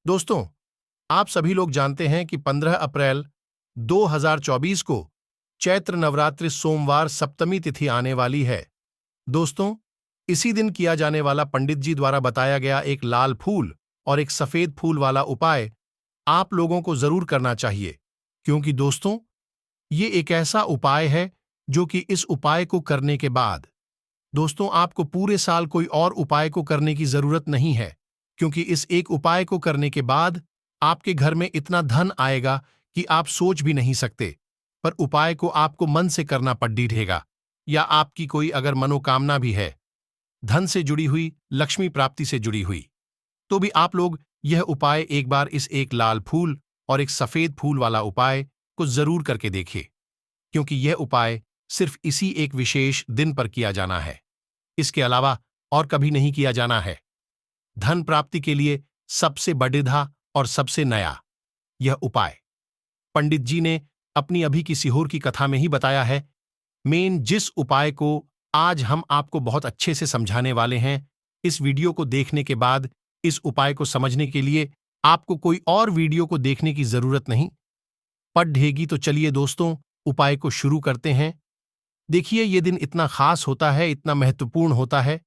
दोस्तों, आप सभी लोग जानते हैं कि 15 अप्रैल 2024 को चैत्र नवरात्रि सोमवार सप्तमी तिथि आने वाली है। दोस्तों, इसी दिन किया जाने वाला पंडित जी द्वारा बताया गया एक लाल फूल और एक सफेद फूल वाला उपाय आप लोगों को जरूर करना चाहिए, क्योंकि दोस्तों, ये एक ऐसा उपाय है जो कि इस उपाय को करने के बाद दोस्तों आपको पूरे साल कोई और उपाय को करने की जरूरत नहीं है, क्योंकि इस एक उपाय को करने के बाद आपके घर में इतना धन आएगा कि आप सोच भी नहीं सकते। पर उपाय को आपको मन से करना पड़ेगा, या आपकी कोई अगर मनोकामना भी है, धन से जुड़ी हुई, लक्ष्मी प्राप्ति से जुड़ी हुई, तो भी आप लोग यह उपाय एक बार इस एक लाल फूल और एक सफेद फूल वाला उपाय को जरूर करके देखिए, क्योंकि यह उपाय सिर्फ इसी एक विशेष दिन पर किया जाना है। इसके अलावा और कभी नहीं किया जाना है। धन प्राप्ति के लिए सबसे बढ़िया और सबसे नया यह उपाय पंडित जी ने अपनी अभी की सीहोर की कथा में ही बताया है। मेन जिस उपाय को आज हम आपको बहुत अच्छे से समझाने वाले हैं, इस वीडियो को देखने के बाद इस उपाय को समझने के लिए आपको कोई और वीडियो को देखने की जरूरत नहीं पड़ेगी। तो चलिए दोस्तों, उपाय को शुरू करते हैं। देखिए, ये दिन इतना खास होता है, इतना महत्वपूर्ण होता है।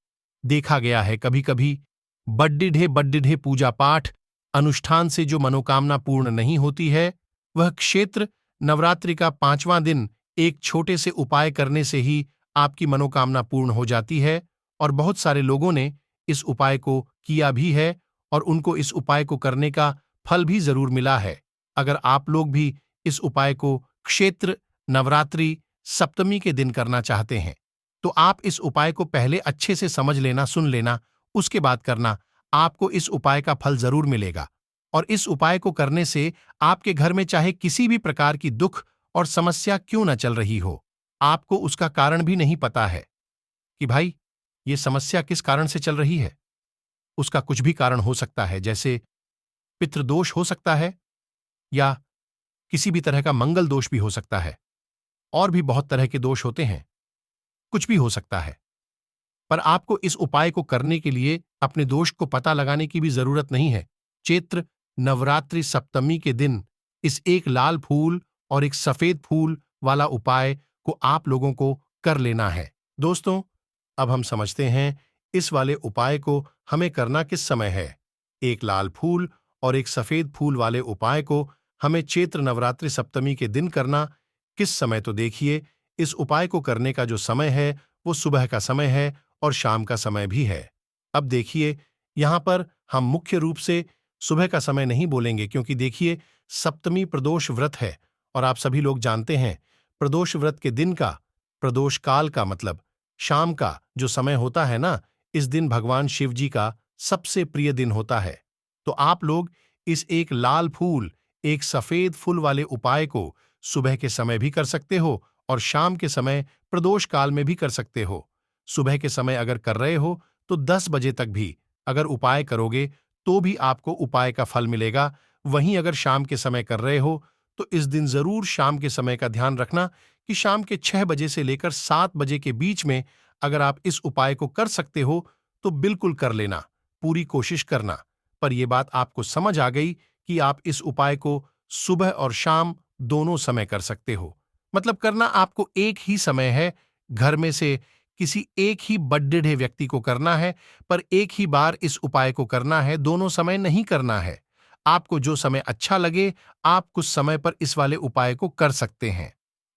देखा गया है कभी कभी बड्ढे पूजा पाठ अनुष्ठान से जो मनोकामना पूर्ण नहीं होती है, वह क्षेत्र नवरात्रि का 5वां दिन एक छोटे से उपाय करने से ही आपकी मनोकामना पूर्ण हो जाती है। और बहुत सारे लोगों ने इस उपाय को किया भी है और उनको इस उपाय को करने का फल भी जरूर मिला है। अगर आप लोग भी इस उपाय को क्षेत्र नवरात्रि सप्तमी के दिन करना चाहते हैं, तो आप इस उपाय को पहले अच्छे से समझ लेना, सुन लेना, उसके बाद करना। आपको इस उपाय का फल जरूर मिलेगा। और इस उपाय को करने से आपके घर में चाहे किसी भी प्रकार की दुख और समस्या क्यों न चल रही हो, आपको उसका कारण भी नहीं पता है कि भाई ये समस्या किस कारण से चल रही है। उसका कुछ भी कारण हो सकता है, जैसे पितृदोष हो सकता है, या किसी भी तरह का मंगल दोष भी हो सकता है। और भी बहुत तरह के दोष होते हैं, कुछ भी हो सकता है। पर आपको इस उपाय को करने के लिए अपने दोष को पता लगाने की भी जरूरत नहीं है। चैत्र नवरात्रि सप्तमी के दिन इस एक लाल फूल और एक सफेद फूल वाला उपाय को आप लोगों को कर लेना है। दोस्तों, अब हम समझते हैं इस वाले उपाय को हमें करना किस समय है। एक लाल फूल और एक सफेद फूल वाले उपाय को हमें चैत्र नवरात्रि सप्तमी के दिन करना किस समय, तो देखिए, इस उपाय को करने का जो समय है वो सुबह का समय है और शाम का समय भी है। अब देखिए, यहां पर हम मुख्य रूप से सुबह का समय नहीं बोलेंगे, क्योंकि देखिए, सप्तमी प्रदोष व्रत है और आप सभी लोग जानते हैं प्रदोष व्रत के दिन का, प्रदोष काल का मतलब शाम का जो समय होता है ना, इस दिन भगवान शिव जी का सबसे प्रिय दिन होता है। तो आप लोग इस एक लाल फूल एक सफेद फूल वाले उपाय को सुबह के समय भी कर सकते हो और शाम के समय प्रदोष काल में भी कर सकते हो। सुबह के समय अगर कर रहे हो तो 10 बजे तक भी अगर उपाय करोगे तो भी आपको उपाय का फल मिलेगा। वहीं अगर शाम के समय कर रहे हो तो इस दिन जरूर शाम के समय का ध्यान रखना कि शाम के 6 बजे से लेकर 7 बजे के बीच में अगर आप इस उपाय को कर सकते हो तो बिल्कुल कर लेना, पूरी कोशिश करना। पर यह बात आपको समझ आ गई कि आप इस उपाय को सुबह और शाम दोनों समय कर सकते हो। मतलब करना आपको एक ही समय है, घर में से किसी एक ही बड्ढे व्यक्ति को करना है, पर एक ही बार इस उपाय को करना है, दोनों समय नहीं करना है। आपको जो समय अच्छा लगे, आप कुछ समय पर इस वाले उपाय को कर सकते हैं।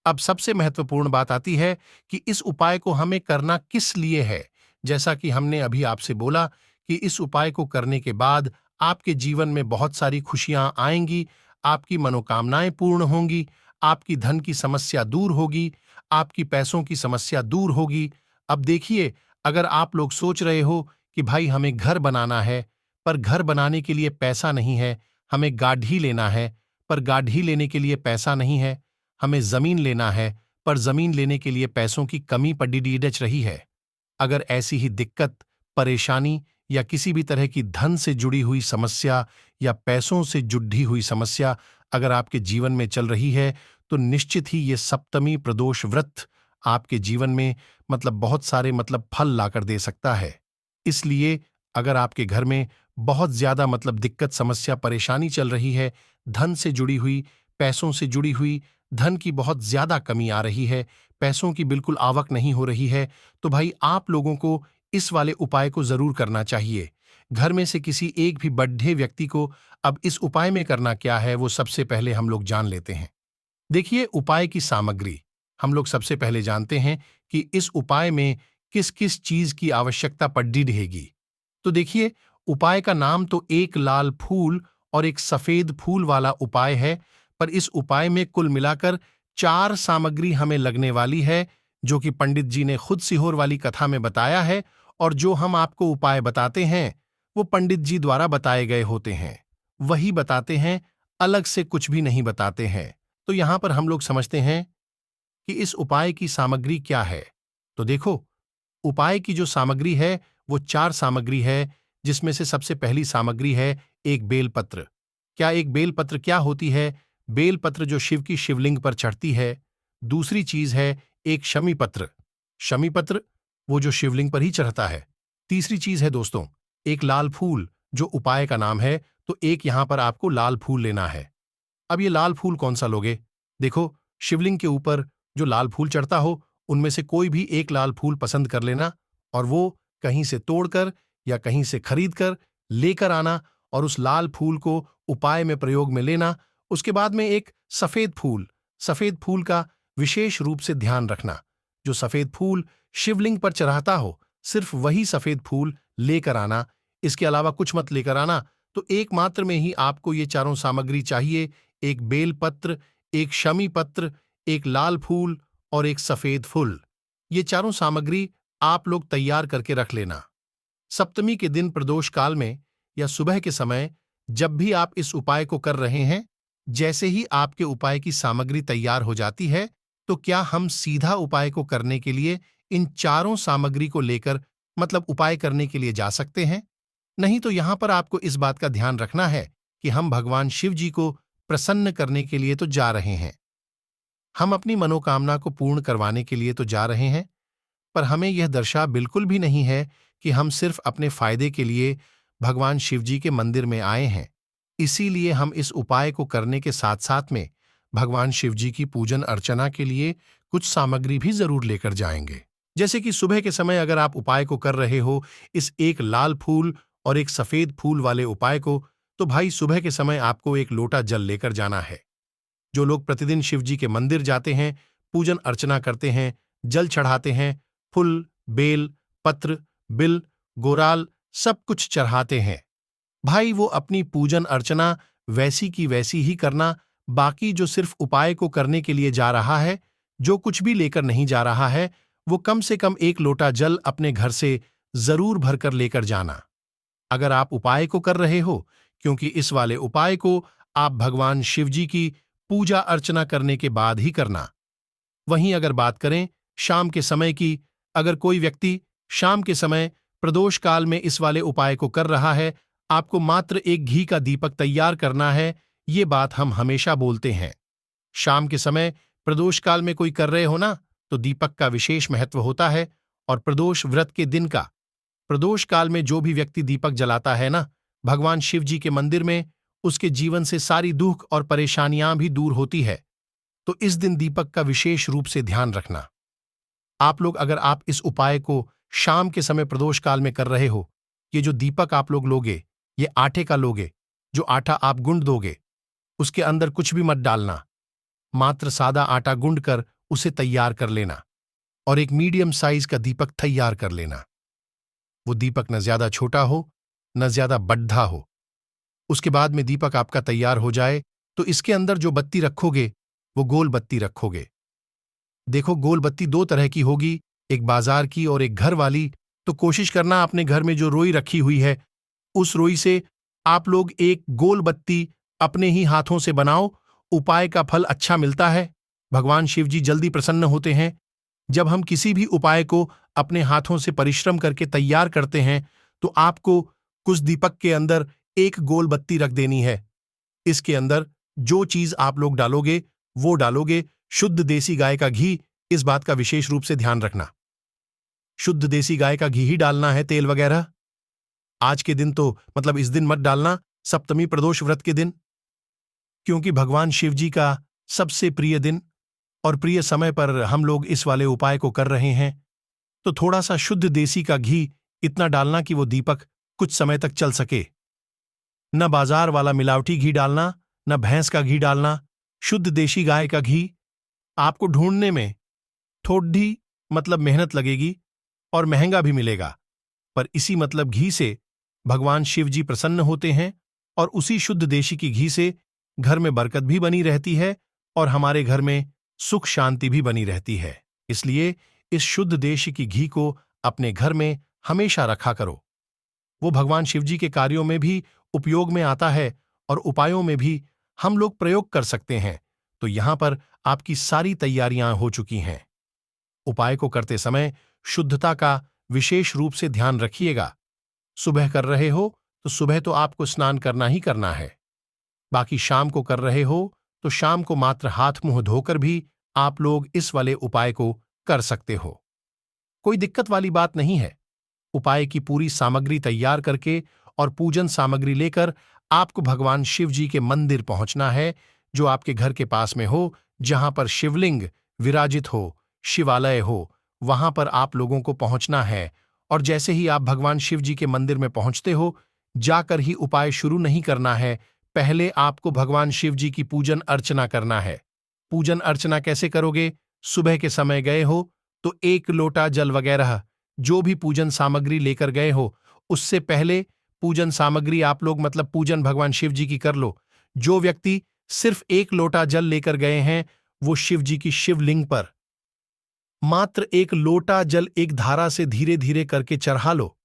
अब सबसे महत्वपूर्ण बात आती है कि इस उपाय को हमें करना किस लिए है। जैसा कि हमने अभी आपसे बोला कि इस उपाय को करने के बाद आपके जीवन में बहुत सारी खुशियां आएंगी, आपकी मनोकामनाएं पूर्ण होंगी, आपकी धन की समस्या दूर होगी, आपकी पैसों की समस्या दूर होगी। अब देखिए, अगर आप लोग सोच रहे हो कि भाई हमें घर बनाना है, पर घर बनाने के लिए पैसा नहीं है, हमें गाढ़ी लेना है, पर गाढ़ी लेने के लिए पैसा नहीं है, हमें जमीन लेना है, पर जमीन लेने के लिए पैसों की कमी पड़ी डच रही है। अगर ऐसी ही दिक्कत, परेशानी या किसी भी तरह की धन से जुड़ी हुई समस्या या पैसों से जुड़ी हुई समस्या अगर आपके जीवन में चल रही है, तो निश्चित ही ये सप्तमी प्रदोष व्रत आपके जीवन में बहुत सारे फल लाकर दे सकता है। इसलिए अगर आपके घर में बहुत ज्यादा मतलब दिक्कत, समस्या, परेशानी चल रही है, धन से जुड़ी हुई, पैसों से जुड़ी हुई, धन की बहुत ज्यादा कमी आ रही है, पैसों की बिल्कुल आवक नहीं हो रही है, तो भाई आप लोगों को इस वाले उपाय को जरूर करना चाहिए। घर में से किसी एक भी बड्ढे व्यक्ति को अब इस उपाय में करना क्या है, वो सबसे पहले हम लोग जान लेते हैं। देखिए, उपाय की सामग्री हम लोग सबसे पहले जानते हैं कि इस उपाय में किस किस चीज की आवश्यकता पड़ी रहेगी। तो देखिए, उपाय का नाम तो एक लाल फूल और एक सफेद फूल वाला उपाय है, पर इस उपाय में कुल मिलाकर 4 सामग्री हमें लगने वाली है, जो कि पंडित जी ने खुद सिहोर वाली कथा में बताया है, और जो हम आपको उपाय बताते हैं वो पंडित जी द्वारा बताए गए होते हैं, वही बताते हैं, अलग से कुछ भी नहीं बताते हैं। तो यहां पर हम लोग समझते हैं कि इस उपाय की सामग्री क्या है। तो देखो, उपाय की जो सामग्री है वो 4 सामग्री है, जिसमें से सबसे पहली सामग्री है एक बेलपत्र। क्या एक बेलपत्र क्या होती है? बेलपत्र जो शिव की शिवलिंग पर चढ़ती है। दूसरी चीज है एक शमीपत्र। शमीपत्र वो जो शिवलिंग पर ही चढ़ता है। तीसरी चीज है दोस्तों एक लाल फूल, जो उपाय का नाम है, तो एक यहां पर आपको लाल फूल लेना है। अब ये लाल फूल कौन सा लोगे? देखो, शिवलिंग के ऊपर जो लाल फूल चढ़ता हो, उनमें से कोई भी एक लाल फूल पसंद कर लेना, और वो कहीं से तोड़कर या कहीं से खरीद कर लेकर आना, और उस लाल फूल को उपाय में प्रयोग में लेना। उसके बाद में एक सफेद फूल का विशेष रूप से ध्यान रखना। जो सफेद फूल शिवलिंग पर चढ़ाता हो, सिर्फ वही सफेद फूल लेकर आना, इसके अलावा कुछ मत लेकर आना। तो एकमात्र में ही आपको ये चारों सामग्री चाहिए, एक बेलपत्र, एक शमी पत्र, एक लाल फूल और एक सफेद फूल। ये चारों सामग्री आप लोग तैयार करके रख लेना। सप्तमी के दिन प्रदोष काल में या सुबह के समय जब भी आप इस उपाय को कर रहे हैं, जैसे ही आपके उपाय की सामग्री तैयार हो जाती है, तो क्या हम सीधा उपाय को करने के लिए इन चारों सामग्री को लेकर मतलब उपाय करने के लिए जा सकते हैं? नहीं तो यहां पर आपको इस बात का ध्यान रखना है कि हम भगवान शिव जी को प्रसन्न करने के लिए तो जा रहे हैं, हम अपनी मनोकामना को पूर्ण करवाने के लिए तो जा रहे हैं, पर हमें यह दर्शा बिल्कुल भी नहीं है कि हम सिर्फ अपने फायदे के लिए भगवान शिव जी के मंदिर में आए हैं। इसीलिए हम इस उपाय को करने के साथ साथ में भगवान शिव जी की पूजन अर्चना के लिए कुछ सामग्री भी जरूर लेकर जाएंगे। जैसे कि सुबह के समय अगर आप उपाय को कर रहे हो, इस एक लाल फूल और एक सफेद फूल वाले उपाय को, तो भाई सुबह के समय आपको एक लोटा जल लेकर जाना है। जो लोग प्रतिदिन शिव जी के मंदिर जाते हैं, पूजन अर्चना करते हैं, जल चढ़ाते हैं, फूल, बेल, पत्र, बिल, गोराल सब कुछ चढ़ाते हैं, भाई वो अपनी पूजन अर्चना वैसी की वैसी ही करना। बाकी जो सिर्फ उपाय को करने के लिए जा रहा है, जो कुछ भी लेकर नहीं जा रहा है, वो कम से कम एक लोटा जल अपने घर से जरूर भरकर लेकर जाना। अगर आप उपाय को कर रहे हो, क्योंकि इस वाले उपाय को आप भगवान शिव जी की पूजा अर्चना करने के बाद ही करना। वहीं अगर बात करें शाम के समय की, अगर कोई व्यक्ति शाम के समय प्रदोष काल में इस वाले उपाय को कर रहा है, आपको मात्र एक घी का दीपक तैयार करना है। ये बात हम हमेशा बोलते हैं। शाम के समय प्रदोष काल में कोई कर रहे हो ना, तो दीपक का विशेष महत्व होता है, और प्रदोष व्रत के दिन का, प्रदोष काल में जो भी व्यक्ति दीपक जलाता है ना भगवान शिव जी के मंदिर में, उसके जीवन से सारी दुख और परेशानियां भी दूर होती है। तो इस दिन दीपक का विशेष रूप से ध्यान रखना। आप लोग अगर आप इस उपाय को शाम के समय प्रदोष काल में कर रहे हो, ये जो दीपक आप लोग लोगे, ये आटे का लोगे। जो आटा आप गूंद दोगे, उसके अंदर कुछ भी मत डालना, मात्र सादा आटा गूंद कर उसे तैयार कर लेना, और एक मीडियम साइज का दीपक तैयार कर लेना। वो दीपक न ज्यादा छोटा हो न ज्यादा बड्ढा हो। उसके बाद में दीपक आपका तैयार हो जाए, तो इसके अंदर जो बत्ती रखोगे वो गोल बत्ती रखोगे। देखो, गोल बत्ती 2 तरह की होगी, एक बाजार की और एक घर वाली। तो कोशिश करना अपने घर में जो रोई रखी हुई है, उस रोई से आप लोग एक गोल बत्ती अपने ही हाथों से बनाओ। उपाय का फल अच्छा मिलता है, भगवान शिव जी जल्दी प्रसन्न होते हैं। जब हम किसी भी उपाय को अपने हाथों से परिश्रम करके तैयार करते हैं, तो आपको कुछ दीपक के अंदर एक गोल बत्ती रख देनी है। इसके अंदर जो चीज आप लोग डालोगे वो डालोगे शुद्ध देसी गाय का घी। इस बात का विशेष रूप से ध्यान रखना, शुद्ध देसी गाय का घी ही डालना है, तेल वगैरह आज के दिन तो मतलब इस दिन मत डालना, सप्तमी प्रदोष व्रत के दिन, क्योंकि भगवान शिव जी का सबसे प्रिय दिन और प्रिय समय पर हम लोग इस वाले उपाय को कर रहे हैं। तो थोड़ा सा शुद्ध देसी का घी इतना डालना कि वो दीपक कुछ समय तक चल सके। न बाजार वाला मिलावटी घी डालना, न भैंस का घी डालना, शुद्ध देशी गाय का घी। आपको ढूंढने में थोड़ी मतलब मेहनत लगेगी और महंगा भी मिलेगा, पर इसी मतलब घी से भगवान शिव जी प्रसन्न होते हैं और उसी शुद्ध देशी की घी से घर में बरकत भी बनी रहती है और हमारे घर में सुख शांति भी बनी रहती है। इसलिए इस शुद्ध देशी की घी को अपने घर में हमेशा रखा करो। वो भगवान शिव जी के कार्यों में भी उपयोग में आता है और उपायों में भी हम लोग प्रयोग कर सकते हैं। तो यहां पर आपकी सारी तैयारियां हो चुकी हैं। उपाय को करते समय शुद्धता का विशेष रूप से ध्यान रखिएगा। सुबह कर रहे हो तो सुबह तो आपको स्नान करना ही करना है। बाकी शाम को कर रहे हो तो शाम को मात्र हाथ मुंह धोकर भी आप लोग इस वाले उपाय को कर सकते हो। कोई दिक्कत वाली बात नहीं है। उपाय की पूरी सामग्री तैयार करके और पूजन सामग्री लेकर आपको भगवान शिव जी के मंदिर पहुंचना है, जो आपके घर के पास में हो, जहां पर शिवलिंग विराजित हो, शिवालय हो, वहां पर आप लोगों को पहुंचना है। और जैसे ही आप भगवान शिव जी के मंदिर में पहुंचते हो, जाकर ही उपाय शुरू नहीं करना है। पहले आपको भगवान शिव जी की पूजन अर्चना करना है। पूजन अर्चना कैसे करोगे? सुबह के समय गए हो तो 1 लोटा जल वगैरह जो भी पूजन सामग्री लेकर गए हो, उससे पहले पूजन सामग्री आप लोग मतलब पूजन भगवान शिव जी की कर लो। जो व्यक्ति सिर्फ 1 लोटा जल लेकर गए हैं, वो शिव जी की शिवलिंग पर मात्र 1 लोटा जल एक धारा से धीरे धीरे करके चढ़ा लो।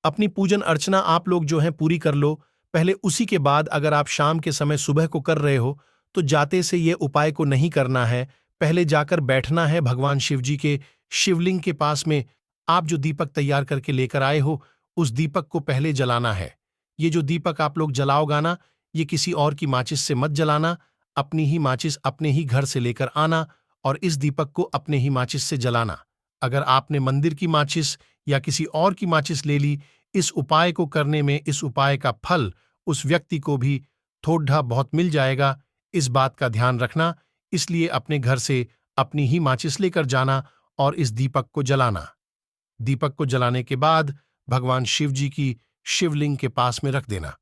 अपनी पूजन अर्चना आप लोग जो है पूरी कर लो। पहले उसी के बाद अगर आप शाम के समय सुबह को कर रहे हो तो जाते से ये उपाय को नहीं करना है। पहले जाकर बैठना है भगवान शिव जी के शिवलिंग के पास में। आप जो दीपक तैयार करके लेकर आए हो, उस दीपक को पहले जलाना है। ये जो दीपक आप लोग जलाओगा ना, ये किसी और की माचिस से मत जलाना। अपनी ही माचिस अपने ही घर से लेकर आना और इस दीपक को अपने ही माचिस से जलाना। अगर आपने मंदिर की माचिस या किसी और की माचिस ले ली, इस उपाय को करने में इस उपाय का फल उस व्यक्ति को भी थोड़ा बहुत मिल जाएगा। इस बात का ध्यान रखना। इसलिए अपने घर से अपनी ही माचिस लेकर जाना और इस दीपक को जलाना। दीपक को जलाने के बाद भगवान शिव जी की शिवलिंग के पास में रख देना।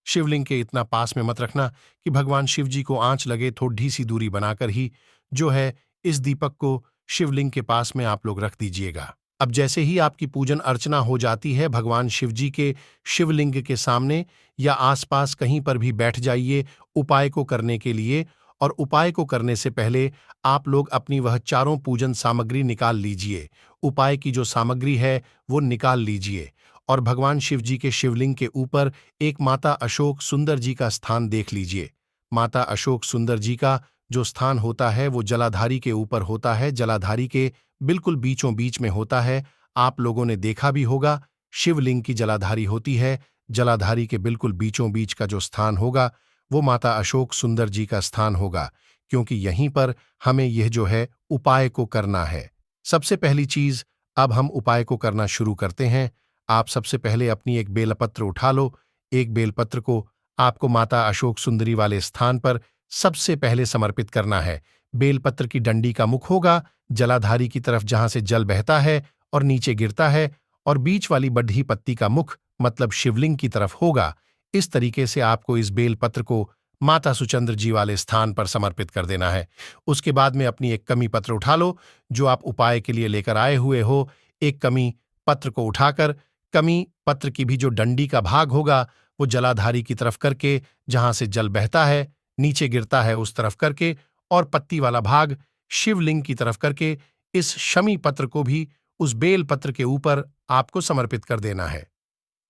शिवलिंग के इतना पास में मत रखना कि भगवान शिव जी को आंच लगे। थोड़ी सी दूरी बनाकर ही जो है इस दीपक को शिवलिंग के पास में आप लोग रख दीजिएगा। अब जैसे ही आपकी पूजन अर्चना हो जाती है, भगवान शिव जी के शिवलिंग के सामने या आसपास कहीं पर भी बैठ जाइए उपाय को करने के लिए। और उपाय को करने से पहले आप लोग अपनी वह चारों पूजन सामग्री निकाल लीजिए। उपाय की जो सामग्री है वो निकाल लीजिए और भगवान शिव जी के शिवलिंग के ऊपर एक माता अशोक सुंदर जी का स्थान देख लीजिए। माता अशोक सुंदर जी का जो स्थान होता है वो जलाधारी के ऊपर होता है। जलाधारी के बिल्कुल बीचों बीच में होता है। आप लोगों ने देखा भी होगा, शिवलिंग की जलाधारी होती है। जलाधारी के बिल्कुल बीचों बीच का जो स्थान होगा वो माता अशोक सुंदर जी का स्थान होगा, क्योंकि यहीं पर हमें यह जो है उपाय को करना है। सबसे पहली चीज, अब हम उपाय को करना शुरू करते हैं। आप सबसे पहले अपनी एक बेलपत्र उठा लो। एक बेलपत्र को आपको माता अशोक सुंदरी वाले स्थान पर सबसे पहले समर्पित करना है। बेलपत्र की डंडी का मुख होगा जलाधारी की तरफ, जहां से जल बहता है और नीचे गिरता है, और बीच वाली बढ़ी पत्ती का मुख मतलब शिवलिंग की तरफ होगा। इस तरीके से आपको इस बेलपत्र को माता सुचंद्र जी वाले स्थान पर समर्पित कर देना है। उसके बाद में अपनी एक कमी पत्र उठा लो जो आप उपाय के लिए लेकर आए हुए हो। एक कमी पत्र को उठाकर कमी पत्र की भी जो डंडी का भाग होगा वो जलाधारी की तरफ करके, जहां से जल बहता है नीचे गिरता है उस तरफ करके, और पत्ती वाला भाग शिवलिंग की तरफ करके इस शमी पत्र को भी उस बेल पत्र के ऊपर आपको समर्पित कर देना है।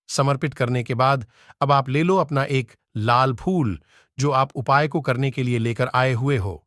समर्पित करने के बाद अब आप ले लो अपना एक लाल फूल जो आप उपाय को करने के लिए लेकर आए हुए हो।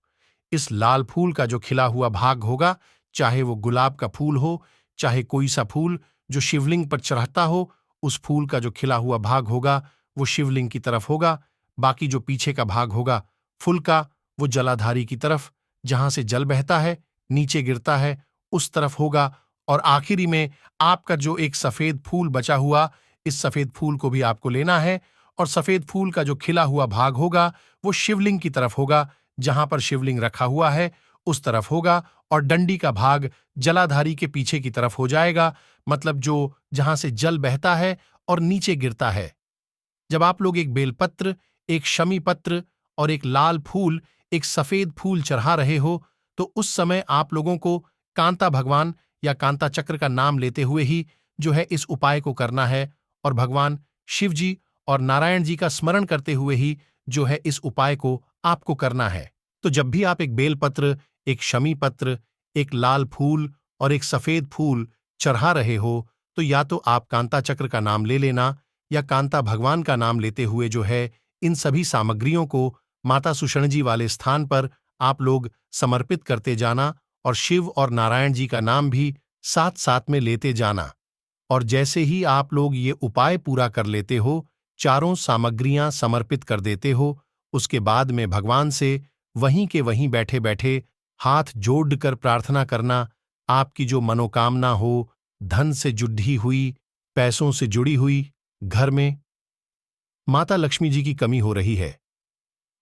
इस लाल फूल का जो खिला हुआ भाग होगा, चाहे वो गुलाब का फूल हो, चाहे कोई सा फूल जो शिवलिंग पर चढ़ता हो, उस फूल का जो खिला हुआ भाग होगा वो शिवलिंग की तरफ होगा। बाकी जो पीछे का भाग होगा फूल का, वो जलाधारी की तरफ, जहां से जल बहता है नीचे गिरता है उस तरफ होगा। और आखिरी में आपका जो एक सफेद फूल बचा हुआ, इस सफेद फूल को भी आपको लेना है और सफेद फूल का जो खिला हुआ भाग होगा वो शिवलिंग की तरफ होगा, जहां पर शिवलिंग रखा हुआ है उस तरफ होगा, और डंडी का भाग जलाधारी के पीछे की तरफ हो जाएगा, मतलब जो जहां से जल बहता है और नीचे गिरता है। जब आप लोग एक बेलपत्र, एक शमी पत्र और एक लाल फूल, एक सफेद फूल चढ़ा रहे हो, तो उस समय आप लोगों को कांता भगवान या कांता चक्र का नाम लेते हुए ही जो है इस उपाय को करना है, और भगवान शिव जी और नारायण जी का स्मरण करते हुए ही जो है इस उपाय को आपको करना है। तो जब भी आप एक बेलपत्र, एक शमी पत्र, एक लाल फूल और एक सफेद फूल चढ़ा रहे हो, तो या तो आप कांता चक्र का नाम ले लेना या कांता भगवान का नाम लेते हुए जो है इन सभी सामग्रियों को माता सुषण जी वाले स्थान पर आप लोग समर्पित करते जाना, और शिव और नारायण जी का नाम भी साथ साथ में लेते जाना। और जैसे ही आप लोग ये उपाय पूरा कर लेते हो, चारों सामग्रियां समर्पित कर देते हो, उसके बाद में भगवान से वहीं के वहीं बैठे बैठे हाथ जोड़कर प्रार्थना करना, आपकी जो मनोकामना हो, धन से जुड़ी हुई, पैसों से जुड़ी हुई, घर में माता लक्ष्मी जी की कमी हो रही है,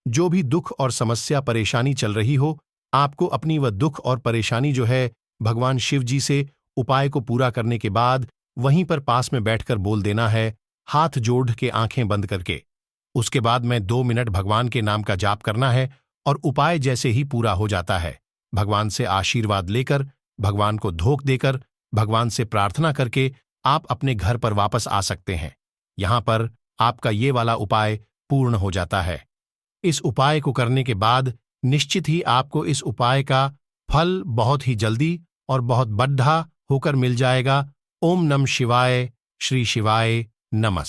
जो भी दुख और समस्या परेशानी चल रही हो, आपको अपनी वह दुख और परेशानी जो है भगवान शिव जी से उपाय को पूरा करने के बाद वहीं पर पास में बैठकर बोल देना है, हाथ जोड़ के आंखें बंद करके। उसके बाद में 2 मिनट भगवान के नाम का जाप करना है, और उपाय जैसे ही पूरा हो जाता है, भगवान से आशीर्वाद लेकर, भगवान को धोख देकर, भगवान से प्रार्थना करके आप अपने घर पर वापस आ सकते हैं। यहां पर आपका ये वाला उपाय पूर्ण हो जाता है। इस उपाय को करने के बाद निश्चित ही आपको इस उपाय का फल बहुत ही जल्दी और बहुत बढ़ा होकर मिल जाएगा। ओम नमः शिवाय, श्री शिवाय नमः।